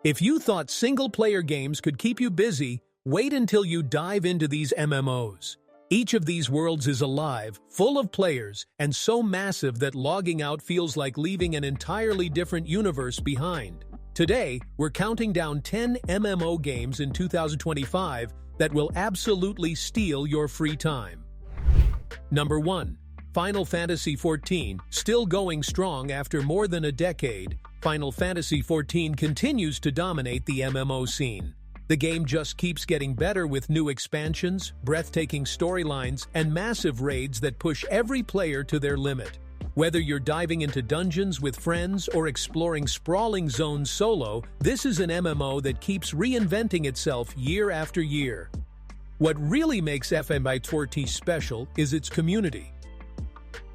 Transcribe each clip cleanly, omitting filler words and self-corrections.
If you thought single-player games could keep you busy, wait until you dive into these MMOs. Each of these worlds is alive, full of players, and so massive that logging out feels like leaving an entirely different universe behind. Today, we're counting down 10 MMO games in 2025 that will absolutely steal your free time. Number 1. Final Fantasy XIV, still going strong after more than a decade. Final Fantasy XIV continues to dominate the MMO scene. The game just keeps getting better with new expansions, breathtaking storylines, and massive raids that push every player to their limit. Whether you're diving into dungeons with friends or exploring sprawling zones solo, this is an MMO that keeps reinventing itself year after year. What really makes FMI14 special is its community.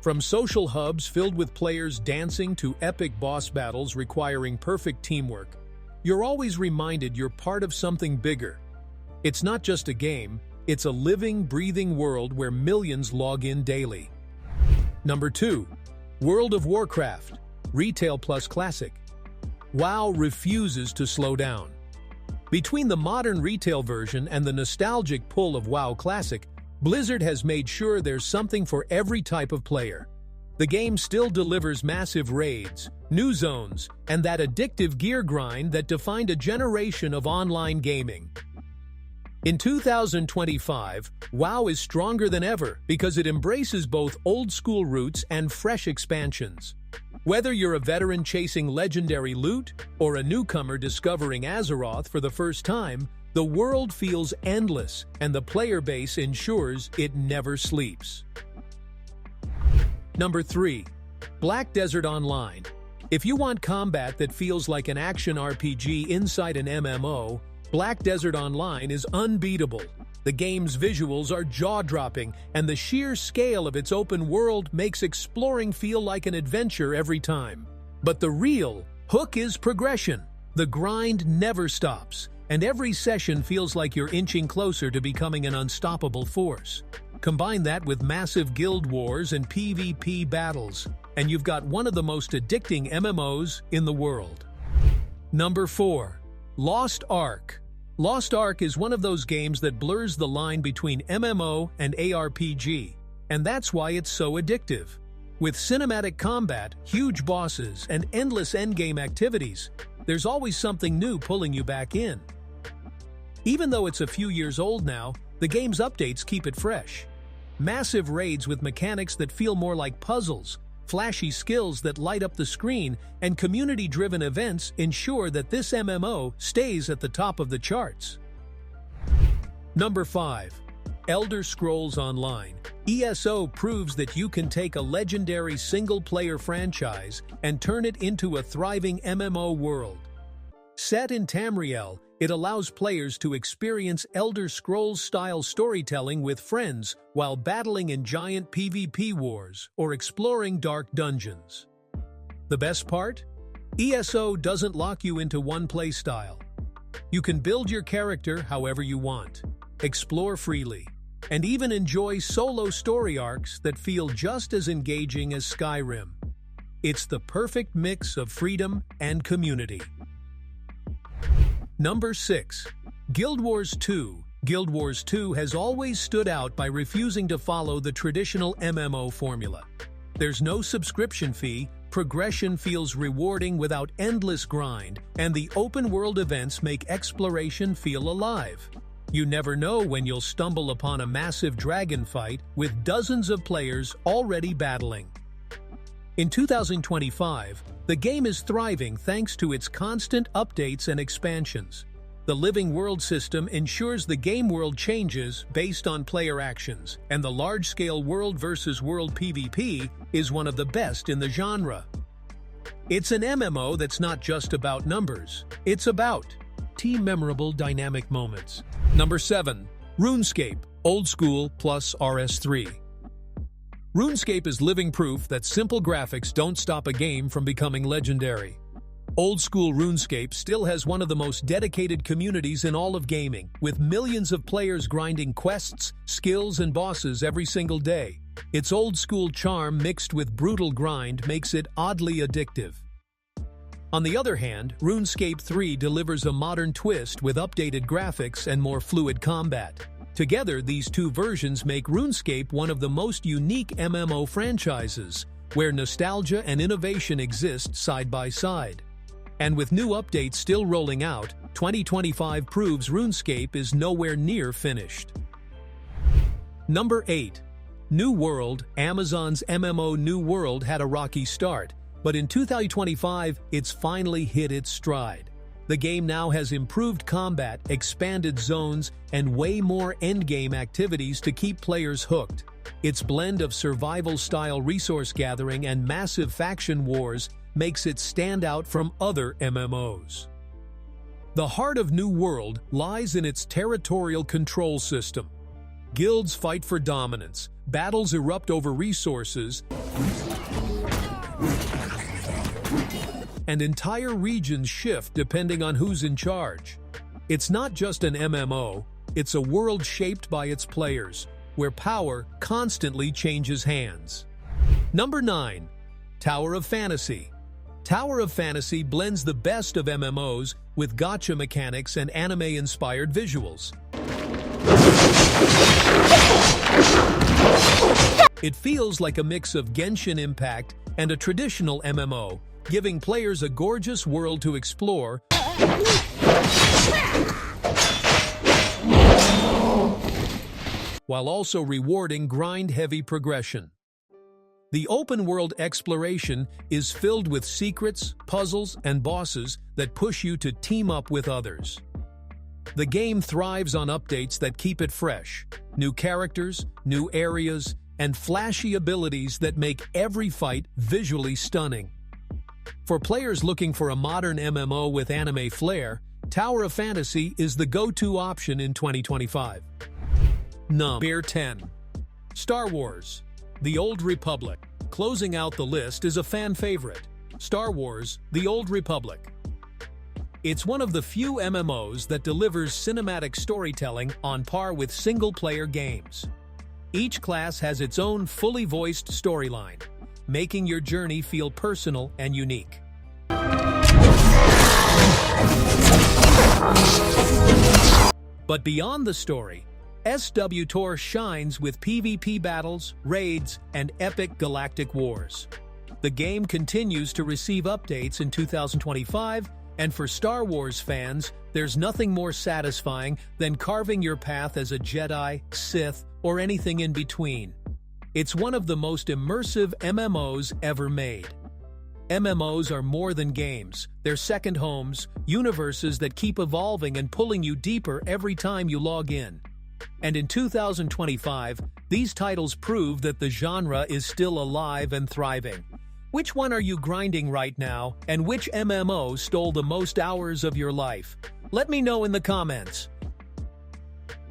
From social hubs filled with players dancing to epic boss battles requiring perfect teamwork, you're always reminded you're part of something bigger. It's not just a game, it's a living, breathing world where millions log in daily. Number 2. World of Warcraft, Retail Plus Classic. WoW refuses to slow down. Between the modern retail version and the nostalgic pull of WoW Classic, Blizzard has made sure there's something for every type of player. The game still delivers massive raids, new zones, and that addictive gear grind that defined a generation of online gaming. In 2025, WoW is stronger than ever because it embraces both old-school roots and fresh expansions. Whether you're a veteran chasing legendary loot or a newcomer discovering Azeroth for the first time, the world feels endless, and the player base ensures it never sleeps. Number 3. Black Desert Online. If you want combat that feels like an action RPG inside an MMO, Black Desert Online is unbeatable. The game's visuals are jaw-dropping, and the sheer scale of its open world makes exploring feel like an adventure every time. But the real hook is progression. The grind never stops, and every session feels like you're inching closer to becoming an unstoppable force. Combine that with massive guild wars and PvP battles, and you've got one of the most addicting MMOs in the world. Number 4. Lost Ark. Lost Ark is one of those games that blurs the line between MMO and ARPG, and that's why it's so addictive. With cinematic combat, huge bosses, and endless endgame activities, there's always something new pulling you back in. Even though it's a few years old now, the game's updates keep it fresh. Massive raids with mechanics that feel more like puzzles, flashy skills that light up the screen, and community-driven events ensure that this MMO stays at the top of the charts. Number 5. Elder Scrolls Online. ESO proves that you can take a legendary single-player franchise and turn it into a thriving MMO world. Set in Tamriel, it allows players to experience Elder Scrolls-style storytelling with friends while battling in giant PvP wars or exploring dark dungeons. The best part? ESO doesn't lock you into one playstyle. You can build your character however you want, explore freely, and even enjoy solo story arcs that feel just as engaging as Skyrim. It's the perfect mix of freedom and community. Number 6. Guild Wars 2. Guild Wars 2 has always stood out by refusing to follow the traditional MMO formula. There's no subscription fee, progression feels rewarding without endless grind, and the open-world events make exploration feel alive. You never know when you'll stumble upon a massive dragon fight with dozens of players already battling. In 2025, the game is thriving thanks to its constant updates and expansions. The living world system ensures the game world changes based on player actions, and the large-scale world versus world PvP is one of the best in the genre. It's an MMO that's not just about numbers, it's about team memorable dynamic moments. Number 7. RuneScape, Old School plus RS3. RuneScape is living proof that simple graphics don't stop a game from becoming legendary. Old School RuneScape still has one of the most dedicated communities in all of gaming, with millions of players grinding quests, skills, and bosses every single day. Its old-school charm mixed with brutal grind makes it oddly addictive. On the other hand, RuneScape 3 delivers a modern twist with updated graphics and more fluid combat. Together, these two versions make RuneScape one of the most unique MMO franchises, where nostalgia and innovation exist side by side. And with new updates still rolling out, 2025 proves RuneScape is nowhere near finished. Number 8. New World. Amazon's MMO New World had a rocky start, but in 2025, it's finally hit its stride. The game now has improved combat, expanded zones, and way more endgame activities to keep players hooked. Its blend of survival-style resource gathering and massive faction wars makes it stand out from other MMOs. The heart of New World lies in its territorial control system. Guilds fight for dominance, battles erupt over resources, and entire regions shift depending on who's in charge. It's not just an MMO, it's a world shaped by its players, where power constantly changes hands. Number 9. Tower of Fantasy. Tower of Fantasy blends the best of MMOs with gacha mechanics and anime-inspired visuals. It feels like a mix of Genshin Impact and a traditional MMO, giving players a gorgeous world to explore while also rewarding grind-heavy progression. The open-world exploration is filled with secrets, puzzles, and bosses that push you to team up with others. The game thrives on updates that keep it fresh, new characters, new areas, and flashy abilities that make every fight visually stunning. For players looking for a modern MMO with anime flair, Tower of Fantasy is the go-to option in 2025. Number 10. Star Wars: The Old Republic. Closing out the list is a fan favorite, Star Wars: The Old Republic. It's one of the few MMOs that delivers cinematic storytelling on par with single-player games. Each class has its own fully voiced storyline, making your journey feel personal and unique. But beyond the story, SWTOR shines with PvP battles, raids, and epic galactic wars. The game continues to receive updates in 2025, and for Star Wars fans, there's nothing more satisfying than carving your path as a Jedi, Sith, or anything in between. It's one of the most immersive MMOs ever made. MMOs are more than games. They're second homes, universes that keep evolving and pulling you deeper every time you log in. And in 2025, these titles prove that the genre is still alive and thriving. Which one are you grinding right now, and which MMO stole the most hours of your life? Let me know in the comments.